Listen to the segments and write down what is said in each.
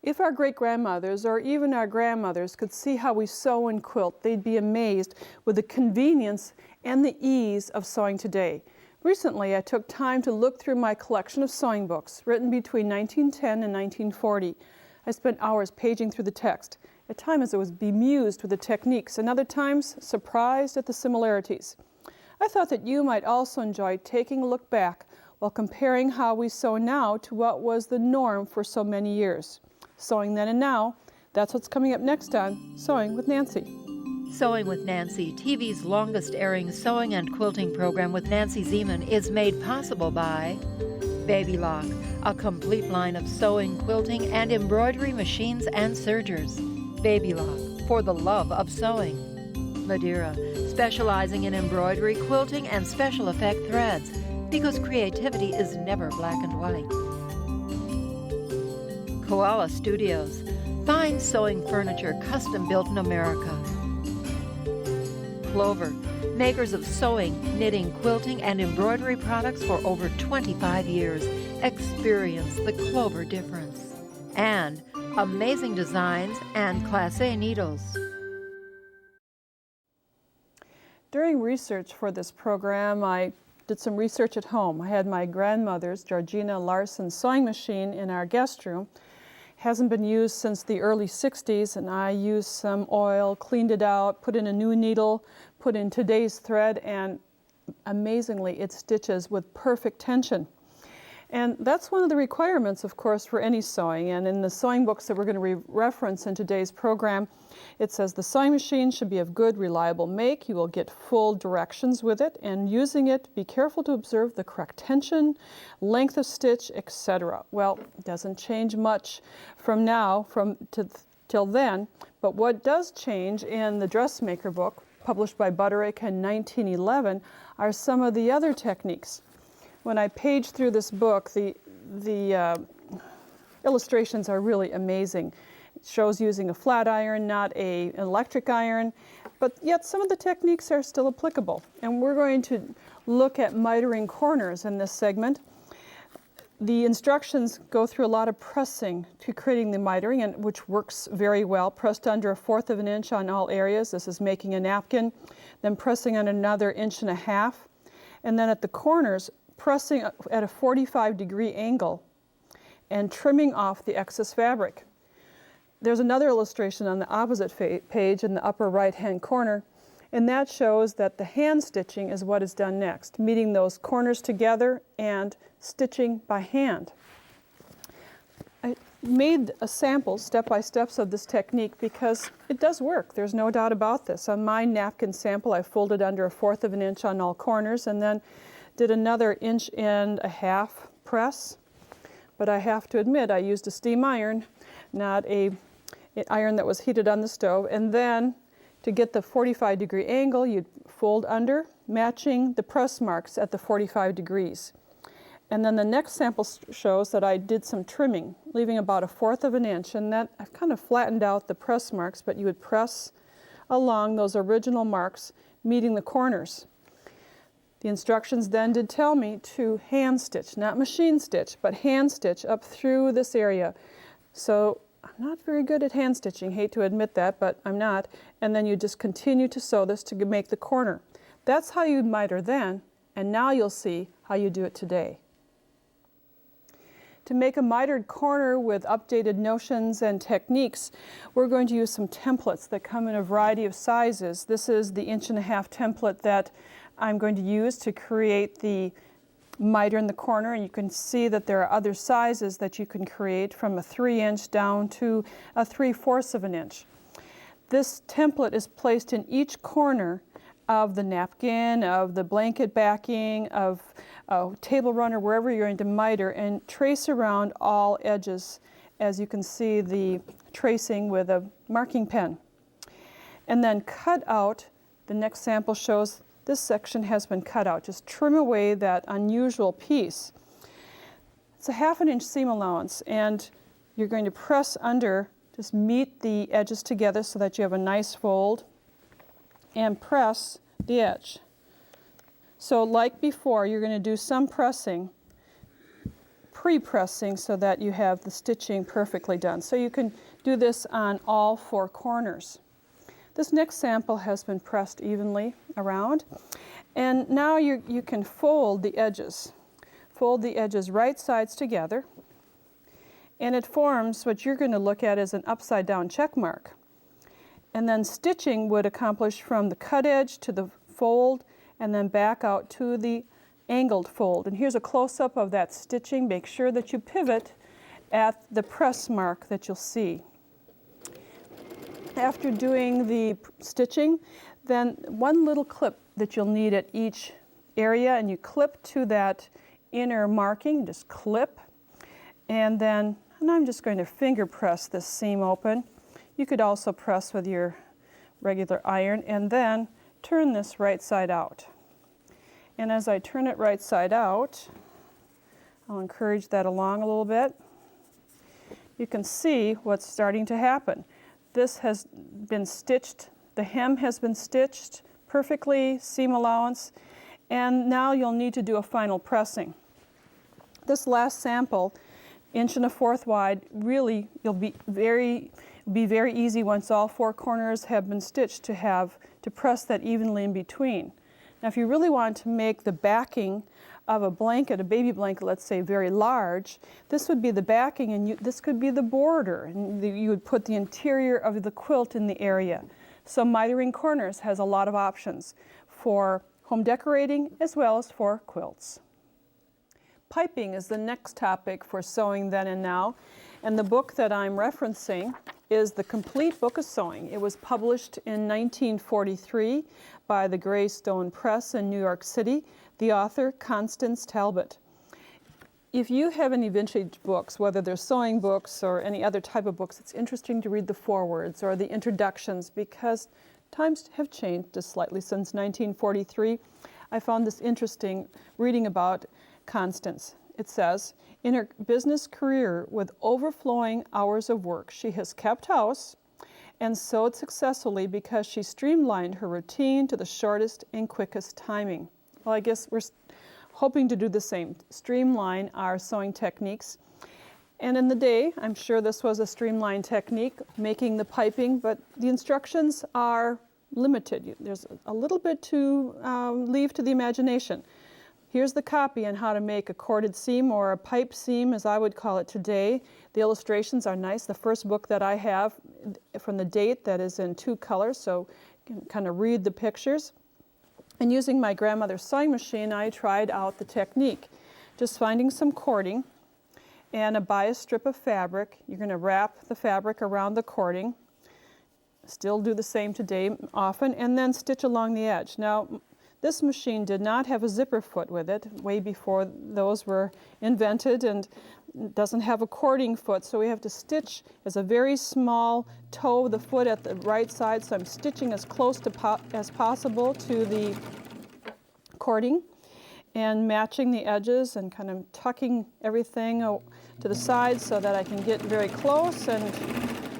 If our great-grandmothers or even our grandmothers could see how we sew and quilt, they'd be amazed with the convenience and the ease of sewing today. Recently, I took time to look through my collection of sewing books written between 1910 and 1940. I spent hours paging through the text. At times I was bemused with the techniques, and other times surprised at the similarities. I thought that you might also enjoy taking a look back while comparing how we sew now to what was the norm for so many years. Sewing then and now, that's what's coming up next on Sewing with Nancy. Sewing with Nancy, TV's longest-airing sewing and quilting program with Nancy Zieman, is made possible by Baby Lock, a complete line of sewing, quilting, and embroidery machines and sergers. Baby Lock, for the love of sewing. Madeira, specializing in embroidery, quilting, and special effect threads, because creativity is never black and white. Koala Studios, fine sewing furniture custom built in America. Clover, makers of sewing, knitting, quilting, and embroidery products for over 25 years. Experience the Clover difference. And amazing designs and Class A needles. During research for this program, I did some research at home. I had my grandmother's Georgina Larson sewing machine in our guest room. Hasn't been used since the early 60s, and I used some oil, cleaned it out, put in a new needle, put in today's thread, and amazingly it stitches with perfect tension. And that's one of the requirements, of course, for any sewing. And in the sewing books that we're going to reference in today's program, it says the sewing machine should be of good, reliable make. You will get full directions with it. And using it, be careful to observe the correct tension, length of stitch, etc. Well, it doesn't change much from now till then. But what does change in the dressmaker book, published by Butterick in 1911, are some of the other techniques. When I page through this book, the illustrations are really amazing. It shows using a flat iron, not an electric iron, but yet some of the techniques are still applicable. And we're going to look at mitering corners in this segment. The instructions go through a lot of pressing to creating the mitering, and which works very well. Pressed under 1/4 of an inch on all areas. This is making a napkin. Then pressing on another 1.5 inches. And then at the corners, pressing at a 45-degree angle and trimming off the excess fabric. There's another illustration on the opposite page in the upper right-hand corner, and that shows that the hand stitching is what is done next, meeting those corners together and stitching by hand. I made a sample, step-by-steps, of this technique because it does work. There's no doubt about this. On my napkin sample, I folded under 1/4 of an inch on all corners and then did another 1.5 inch press, but I have to admit I used a steam iron, not an iron that was heated on the stove. And then to get the 45-degree angle, you'd fold under, matching the press marks at the 45 degrees. And then the next sample shows that I did some trimming, leaving about 1/4 of an inch, and that I've kind of flattened out the press marks, but you would press along those original marks, meeting the corners. The instructions then did tell me to hand stitch, not machine stitch, but hand stitch up through this area. So I'm not very good at hand stitching, hate to admit that, but I'm not. And then you just continue to sew this to make the corner. That's how you miter then, and now you'll see how you do it today. To make a mitered corner with updated notions and techniques, we're going to use some templates that come in a variety of sizes. This is the 1.5 inch template that I'm going to use to create the miter in the corner, and you can see that there are other sizes that you can create from a 3 inch down to a 3/4 of an inch. This template is placed in each corner of the napkin, of the blanket backing, of a table runner, wherever you're going to miter, and trace around all edges, as you can see the tracing with a marking pen. And then cut out, the next sample shows this section has been cut out. Just trim away that unusual piece. It's a 1/2 inch seam allowance, and you're going to press under, just meet the edges together so that you have a nice fold, and press the edge. So like before, you're going to do some pressing, pre-pressing so that you have the stitching perfectly done. So you can do this on all 4 corners. This next sample has been pressed evenly around, and now you can fold the edges. Fold the edges right sides together, and it forms what you're going to look at as an upside down check mark. And then stitching would accomplish from the cut edge to the fold and then back out to the angled fold. And here's a close-up of that stitching. Make sure that you pivot at the press mark that you'll see. After doing the stitching, then one little clip that you'll need at each area, and you clip to that inner marking, just clip, and I'm just going to finger press this seam open. You could also press with your regular iron, and then turn this right side out. And as I turn it right side out, I'll encourage that along a little bit. You can see what's starting to happen. This has been stitched, the hem has been stitched perfectly, seam allowance, and now you'll need to do a final pressing. This last sample, 1¼ wide, really will be very easy once all 4 corners have been stitched to press that evenly in between. Now if you really want to make the backing of a blanket, a baby blanket, let's say, very large, this would be the backing, and this could be the border, and you would put the interior of the quilt in the area. So Mithering Corners has a lot of options for home decorating as well as for quilts. Piping is the next topic for Sewing Then and Now, and the book that I'm referencing is The Complete Book of Sewing. It was published in 1943 by the Greystone Press in New York City. The author, Constance Talbot. If you have any vintage books, whether they're sewing books or any other type of books, it's interesting to read the forewords or the introductions because times have changed just slightly since 1943. I found this interesting reading about Constance. It says, in her business career with overflowing hours of work, she has kept house and sewed successfully because she streamlined her routine to the shortest and quickest timing. Well, I guess we're hoping to do the same, streamline our sewing techniques. And in the day, I'm sure this was a streamlined technique, making the piping, but the instructions are limited. There's a little bit to leave to the imagination. Here's the copy on how to make a corded seam, or a pipe seam as I would call it today. The illustrations are nice. The first book that I have from the date that is in 2 colors, so you can kind of read the pictures. And using my grandmother's sewing machine, I tried out the technique. Just finding some cording and a bias strip of fabric. You're going to wrap the fabric around the cording. Still do the same today often, and then stitch along the edge. Now, this machine did not have a zipper foot with it, way before those were invented, and doesn't have a cording foot, so we have to stitch as a very small toe of the foot at the right side, so I'm stitching as close to as possible to the cording and matching the edges and kind of tucking everything to the side so that I can get very close, and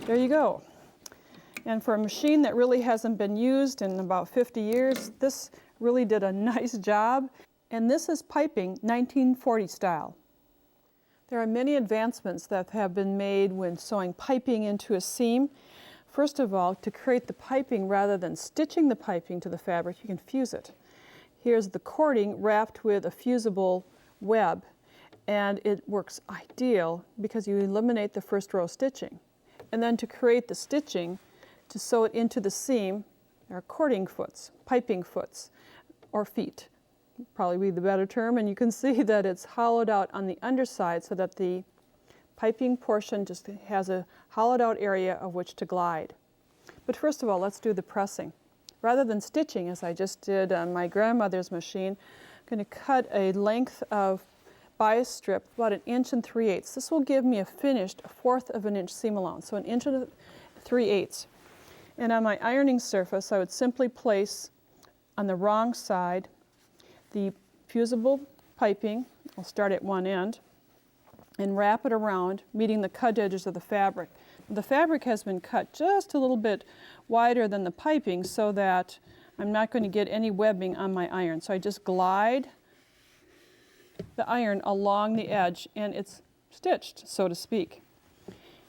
there you go. And for a machine that really hasn't been used in about 50 years, this really did a nice job. And this is piping 1940 style. There are many advancements that have been made when sewing piping into a seam. First of all, to create the piping, rather than stitching the piping to the fabric, you can fuse it. Here's the cording wrapped with a fusible web, and it works ideal because you eliminate the first row stitching. And then to create the stitching, to sew it into the seam, there are cording foots, piping foots, or feet, probably be the better term, and you can see that it's hollowed out on the underside so that the piping portion just has a hollowed out area of which to glide. But first of all, let's do the pressing. Rather than stitching, as I just did on my grandmother's machine, I'm going to cut a length of bias strip about 1 3/8 inches. This will give me a finished 1/4 of an inch seam allowance, so 1 3/8 inches. And on my ironing surface, I would simply place on the wrong side the fusible piping. I'll start at one end and wrap it around, meeting the cut edges of the fabric. The fabric has been cut just a little bit wider than the piping so that I'm not going to get any webbing on my iron. So I just glide the iron along the edge and it's stitched, so to speak.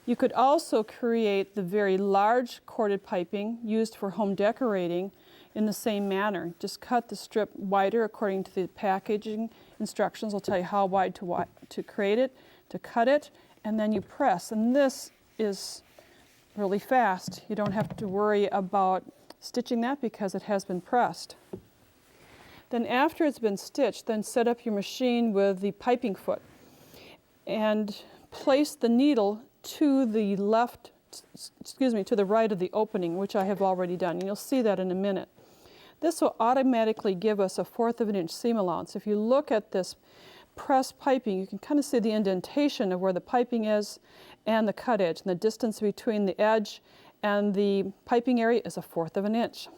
You could also create the very large corded piping used for home decorating in the same manner. Just cut the strip wider according to the packaging instructions. I'll tell you how wide to create it, to cut it, and then you press. And this is really fast. You don't have to worry about stitching that because it has been pressed. Then after it's been stitched, then set up your machine with the piping foot and place the needle to the to the right of the opening, which I have already done. And you'll see that in a minute. This will automatically give us a 1/4 of an inch seam allowance. If you look at this pressed piping, you can kind of see the indentation of where the piping is and the cut edge. And the distance between the edge and the piping area is a 1/4 of an inch.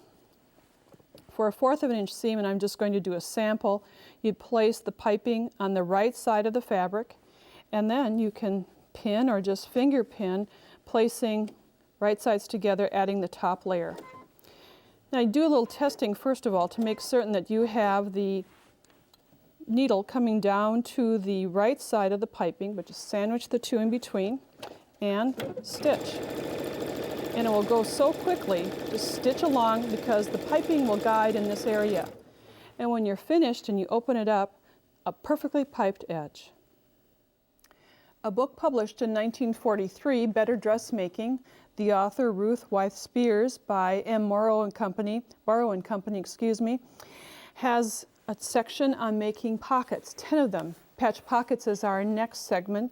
For a 1/4 of an inch seam, and I'm just going to do a sample, you'd place the piping on the right side of the fabric, and then you can pin or just finger pin, placing right sides together, adding the top layer. Now I do a little testing first of all to make certain that you have the needle coming down to the right side of the piping, but just sandwich the two in between and stitch. And it will go so quickly, just stitch along because the piping will guide in this area. And when you're finished and you open it up, a perfectly piped edge. A book published in 1943, Better Dressmaking, the author Ruth Wythe Spears by M. Morrow and Company, has a section on making pockets, 10 of them. Patch pockets is our next segment,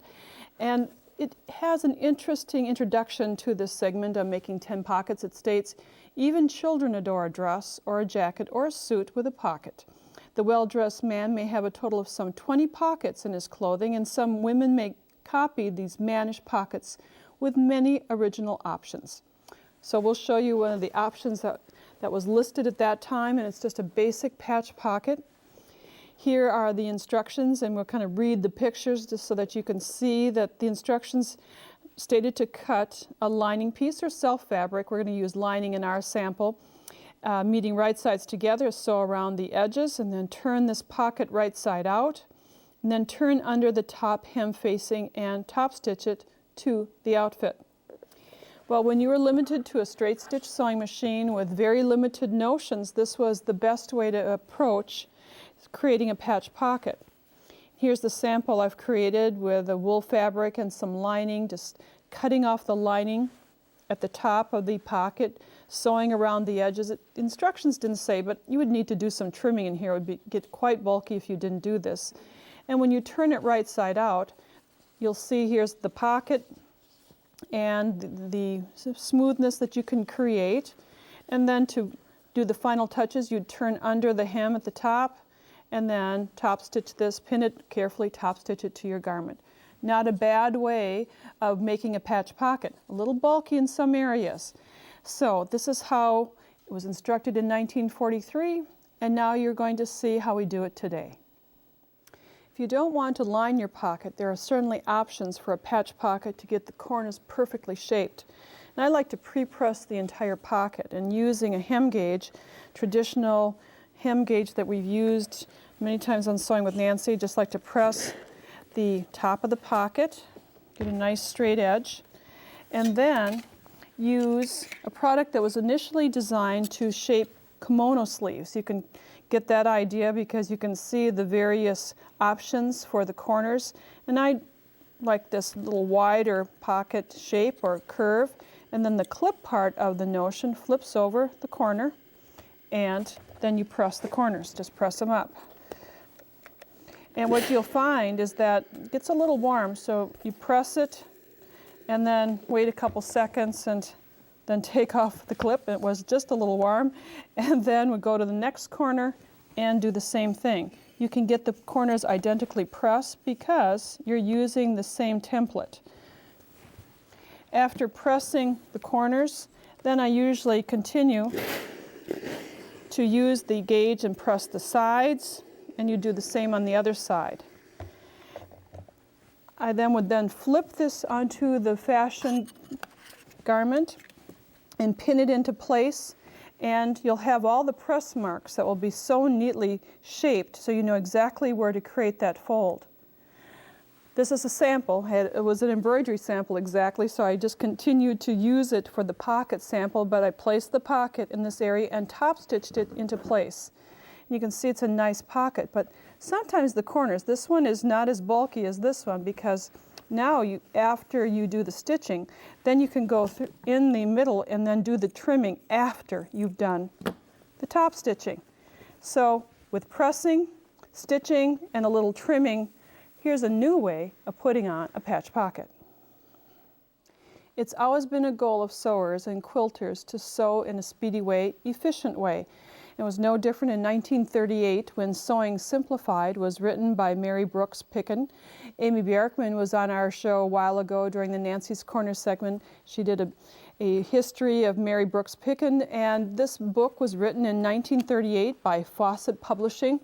and it has an interesting introduction to this segment on making 10 pockets. It states, even children adore a dress or a jacket or a suit with a pocket. The well-dressed man may have a total of some 20 pockets in his clothing, and some women may copy these mannish pockets with many original options. So we'll show you one of the options that was listed at that time, and it's just a basic patch pocket. Here are the instructions, and we'll kind of read the pictures just so that you can see that the instructions stated to cut a lining piece or self fabric. We're going to use lining in our sample. Meeting right sides together, sew around the edges, and then turn this pocket right side out, and then turn under the top hem facing and top stitch it to the outfit. Well, when you were limited to a straight stitch sewing machine with very limited notions, this was the best way to approach creating a patch pocket. Here's the sample I've created with a wool fabric and some lining, just cutting off the lining at the top of the pocket, sewing around the edges. Instructions didn't say, but you would need to do some trimming in here. It would get quite bulky if you didn't do this. And when you turn it right side out, you'll see here's the pocket and the smoothness that you can create. And then to do the final touches, you'd turn under the hem at the top and then top stitch this, pin it carefully, top stitch it to your garment. Not a bad way of making a patch pocket. A little bulky in some areas. So this is how it was instructed in 1943, and now you're going to see how we do it today. If you don't want to line your pocket, there are certainly options for a patch pocket to get the corners perfectly shaped. And I like to pre-press the entire pocket, and using a hem gauge, traditional hem gauge that we've used many times on Sewing with Nancy, just like to press the top of the pocket, get a nice straight edge, and then use a product that was initially designed to shape kimono sleeves. You can get that idea because you can see the various options for the corners. And I like this little wider pocket shape or curve, and then the clip part of the notion flips over the corner, and then you press the corners, just press them up. And what you'll find is that it gets a little warm, so you press it and then wait a couple seconds and then take off the clip. It was just a little warm. And then we go to the next corner and do the same thing. You can get the corners identically pressed because you're using the same template. After pressing the corners, then I usually continue to use the gauge and press the sides, and you do the same on the other side. I then would flip this onto the fashion garment and pin it into place, And you'll have all the press marks that will be so neatly shaped so you know exactly where to create that fold. This is a sample. It was an embroidery sample exactly, so I just continued to use it for the pocket sample, but I placed the pocket in this area and top stitched it into place. You can see it's a nice pocket, but sometimes the corners, this one is not as bulky as this one because now after you do the stitching, then you can go in the middle and then do the trimming after you've done the top stitching. So with pressing, stitching, and a little trimming, here's a new way of putting on a patch pocket. It's always been a goal of sewers and quilters to sew in a speedy way, efficient way. It was no different in 1938 when Sewing Simplified was written by Mary Brooks Picken. Amy Bjerkman was on our show a while ago during the Nancy's Corner segment. She did a history of Mary Brooks Picken, and this book was written in 1938 by Fawcett Publishing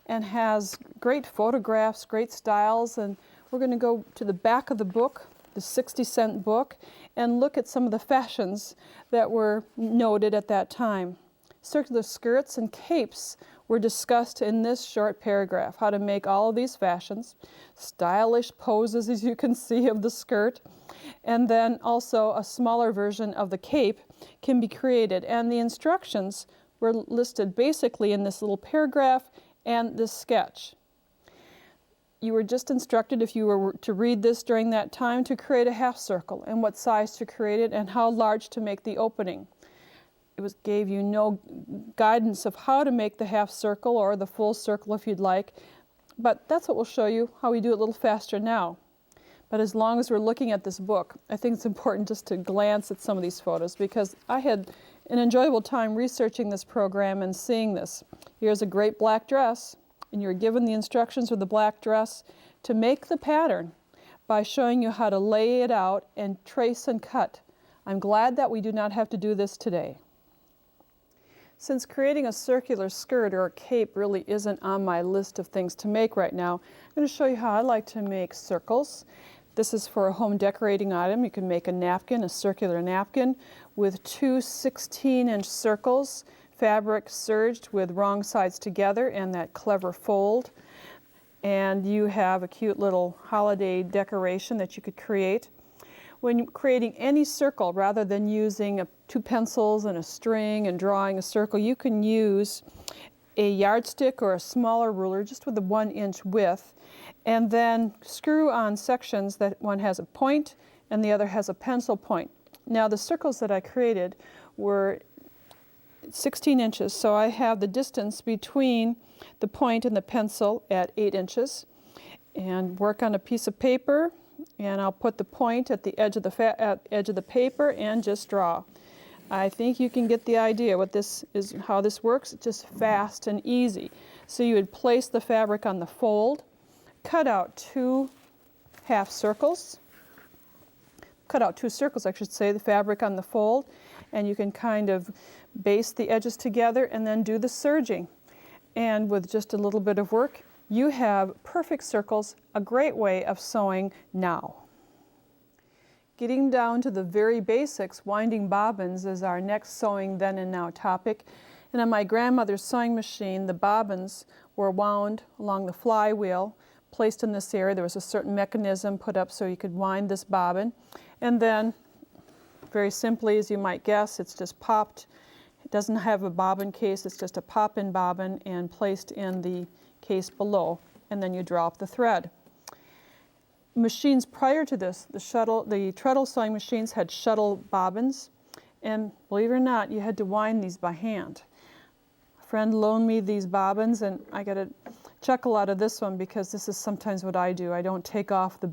and has great photographs, great styles, and we're going to go to the back of the book, the 60-cent book, and look at some of the fashions that were noted at that time. Circular skirts and capes were discussed in this short paragraph, how to make all of these fashions, stylish poses as you can see of the skirt, and then also a smaller version of the cape can be created. And the instructions were listed basically in this little paragraph and this sketch. You were just instructed, if you were to read this during that time, to create a half circle and what size to create it and how large to make the opening. It gave you no guidance of how to make the half circle or the full circle if you'd like, but that's what we'll show you, how we do it a little faster now. But as long as we're looking at this book, I think it's important just to glance at some of these photos because I had an enjoyable time researching this program and seeing this. Here's a great black dress, and you're given the instructions for the black dress to make the pattern by showing you how to lay it out and trace and cut. I'm glad that we do not have to do this today. Since creating a circular skirt or a cape really isn't on my list of things to make right now, I'm going to show you how I like to make circles. This is for a home decorating item. You can make a napkin, a circular napkin, with two 16-inch circles, fabric serged with wrong sides together and that clever fold. And you have a cute little holiday decoration that you could create. When creating any circle, rather than using two pencils and a string and drawing a circle, you can use a yardstick or a smaller ruler just with a 1-inch width, and then screw on sections that one has a point and the other has a pencil point. Now the circles that I created were 16 inches, so I have the distance between the point and the pencil at 8 inches. And work on a piece of paper, and I'll put the point at the edge of the paper and just draw. I think you can get the idea what this is, how this works. It's just fast and easy. So you would place the fabric on the fold, cut out two half circles, cut out two circles, I should say, the fabric on the fold, and you can kind of baste the edges together and then do the serging. And with just a little bit of work, you have perfect circles, a great way of sewing now. Getting down to the very basics, winding bobbins is our next sewing then and now topic. And on my grandmother's sewing machine, the bobbins were wound along the flywheel, placed in this area. There was a certain mechanism put up so you could wind this bobbin. And then, very simply, as you might guess, it's just popped. It doesn't have a bobbin case, it's just a pop-in bobbin and placed in the case below, and then you drop the thread. Machines prior to this, the treadle sewing machines had shuttle bobbins, and believe it or not, you had to wind these by hand. A friend loaned me these bobbins, and I got a chuckle out of this one because this is sometimes what I do. I don't take off the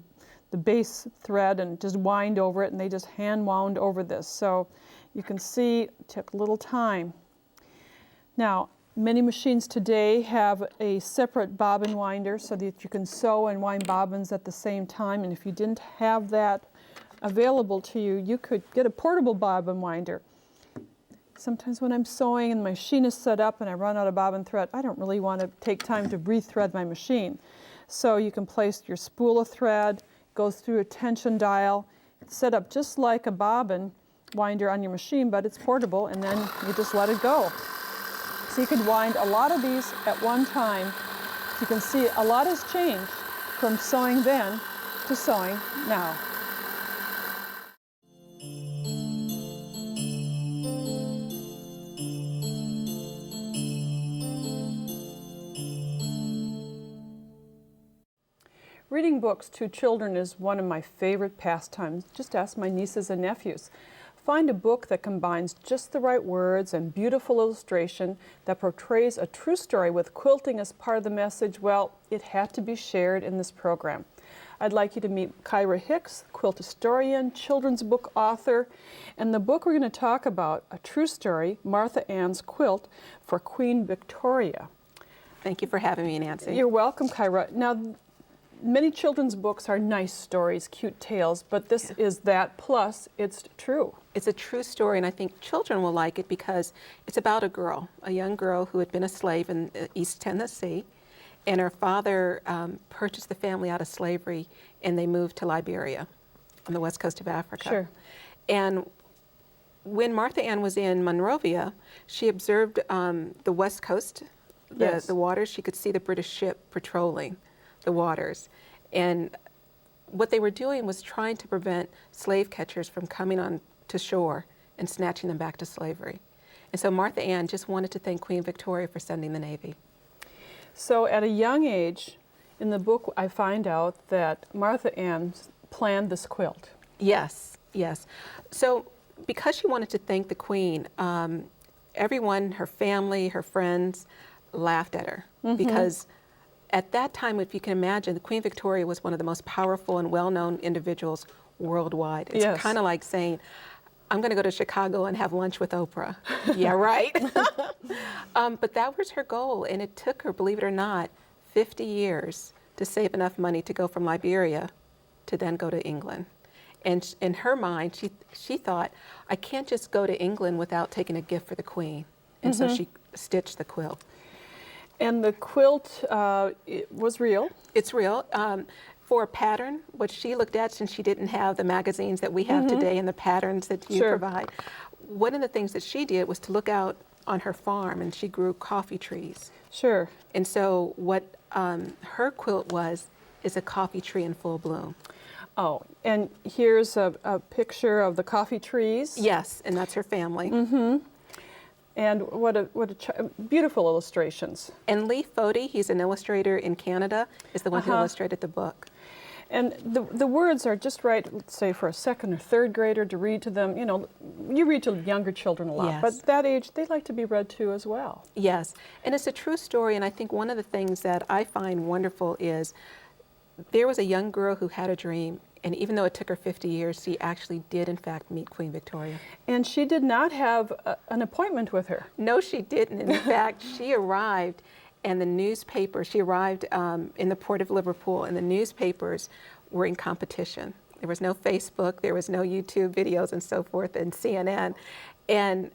base thread and just wind over it, and they just hand wound over this. So you can see it took a little time. Now, many machines today have a separate bobbin winder so that you can sew and wind bobbins at the same time. And if you didn't have that available to you, you could get a portable bobbin winder. Sometimes when I'm sewing and my machine is set up and I run out of bobbin thread, I don't really want to take time to re-thread my machine. So you can place your spool of thread, goes through a tension dial, it's set up just like a bobbin, winder on your machine, but it's portable, and then you just let it go. So you can wind a lot of these at one time. You can see a lot has changed from sewing then to sewing now. Reading books to children is one of my favorite pastimes. Just ask my nieces and nephews. Find a book that combines just the right words and beautiful illustration that portrays a true story with quilting as part of the message. Well, it had to be shared in this program. I'd like you to meet Kyra Hicks, quilt historian, children's book author, and the book we're going to talk about, A True Story, Martha Ann's Quilt for Queen Victoria. Thank you for having me, Nancy. You're welcome, Kyra. Now, many children's books are nice stories, cute tales, but this is that, plus it's true. It's a true story, and I think children will like it because it's about a girl, a young girl who had been a slave in East Tennessee, and her father purchased the family out of slavery, and they moved to Liberia on the west coast of Africa. Sure. And when Martha Ann was in Monrovia, she observed the west coast, the waters. She could see the British ship patrolling the waters. And what they were doing was trying to prevent slave catchers from coming on to shore and snatching them back to slavery. And so Martha Ann just wanted to thank Queen Victoria for sending the Navy. So at a young age, in the book I find out that Martha Ann planned this quilt. Yes, yes. So because she wanted to thank the Queen, everyone, her family, her friends, laughed at her because at that time, if you can imagine, the Queen Victoria was one of the most powerful and well-known individuals worldwide. It's kind of like saying, I'm going to go to Chicago and have lunch with Oprah. Yeah, right? But that was her goal, and it took her, believe it or not, 50 years to save enough money to go from Liberia to then go to England. And in her mind, she thought, I can't just go to England without taking a gift for the Queen. And so she stitched the quilt. And the quilt it was real? It's real. For a pattern, what she looked at, since she didn't have the magazines that we have today and the patterns that you provide, one of the things that she did was to look out on her farm, and she grew coffee trees. Sure. And so what her quilt is a coffee tree in full bloom. Oh, and here's a picture of the coffee trees. Yes, and that's her family. And what a beautiful illustrations. And Lee Fody, he's an illustrator in Canada, is the one who illustrated the book. And the words are just right, let's say, for a second or third grader to read to them. You know, you read to younger children a lot, but that age, they like to be read to as well. Yes, and it's a true story, and I think one of the things that I find wonderful is there was a young girl who had a dream, and even though it took her 50 years, she actually did, in fact, meet Queen Victoria. And she did not have an appointment with her. No, she didn't. In fact, she arrived, and the newspaper, she arrived in the port of Liverpool, and the newspapers were in competition. There was no Facebook, there was no YouTube videos and so forth, and CNN. And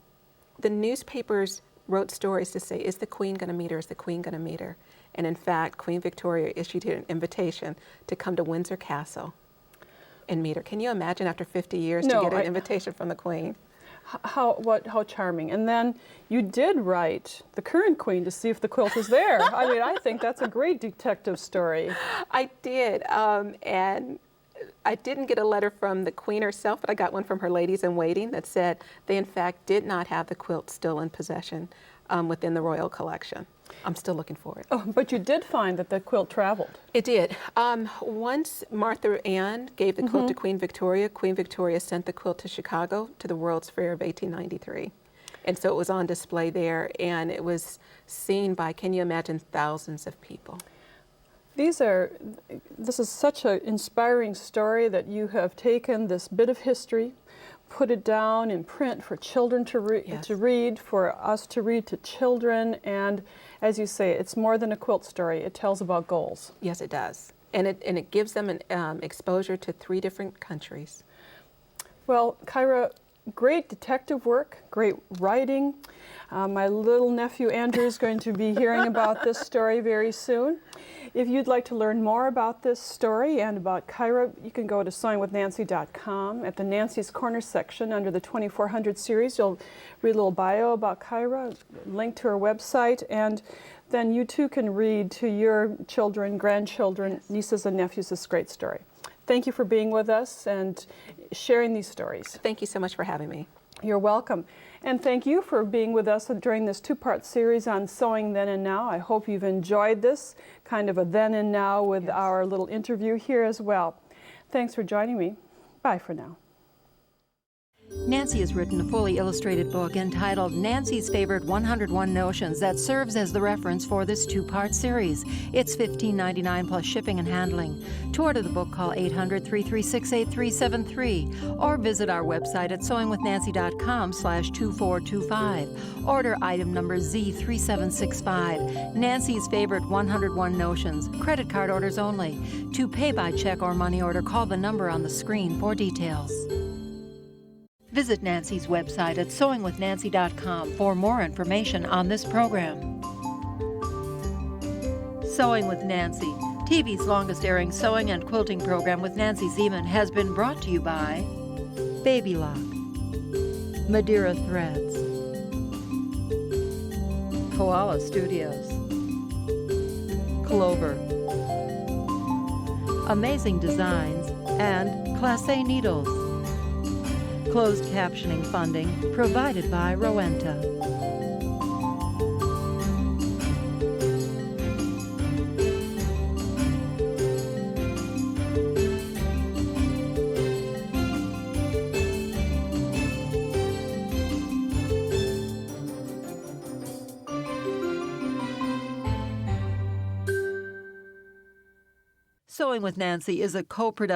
the newspapers wrote stories to say, is the Queen going to meet her? Is the Queen going to meet her? And in fact, Queen Victoria issued her an invitation to come to Windsor Castle and meet her. Can you imagine after 50 years to get an invitation from the Queen? How charming. And then you did write the current Queen to see if the quilt was there. I mean, I think that's a great detective story. I did, and I didn't get a letter from the Queen herself, but I got one from her ladies-in-waiting that said they, in fact, did not have the quilt still in possession within the royal collection. I'm still looking for it. Oh, but you did find that the quilt traveled. It did. Once Martha Ann gave the quilt to Queen Victoria sent the quilt to Chicago to the World's Fair of 1893. And so it was on display there, and it was seen by, can you imagine, thousands of people. This is such an inspiring story that you have taken this bit of history, put it down in print for children to read, for us to read to children, and as you say, it's more than a quilt story. It tells about goals. Yes, it does. And it gives them an exposure to 3 different countries. Well, Kyra, great detective work, great writing. My little nephew Andrew is going to be hearing about this story very soon. If you'd like to learn more about this story and about Kyra, you can go to sewingwithnancy.com. At the Nancy's Corner section under the 2400 series, you'll read a little bio about Kyra, link to her website, and then you too can read to your children, grandchildren, nieces and nephews this great story. Thank you for being with us and sharing these stories. Thank you so much for having me. You're welcome. And thank you for being with us during this two-part series on Sewing Then and Now. I hope you've enjoyed this, kind of a then and now with our little interview here as well. Thanks for joining me. Bye for now. Nancy has written a fully illustrated book entitled Nancy's Favorite 101 Notions that serves as the reference for this two-part series. It's $15.99 plus shipping and handling. To order the book, call 800-336-8373 or visit our website at sewingwithnancy.com/2425. Order item number Z3765. Nancy's Favorite 101 Notions. Credit card orders only. To pay by check or money order, call the number on the screen for details. Visit Nancy's website at sewingwithnancy.com for more information on this program. Sewing with Nancy, TV's longest-airing sewing and quilting program with Nancy Zieman, has been brought to you by Baby Lock, Madeira Threads, Koala Studios, Clover, Amazing Designs, and Classe Needles. Closed captioning funding provided by Rowenta. Sewing with Nancy is a co-production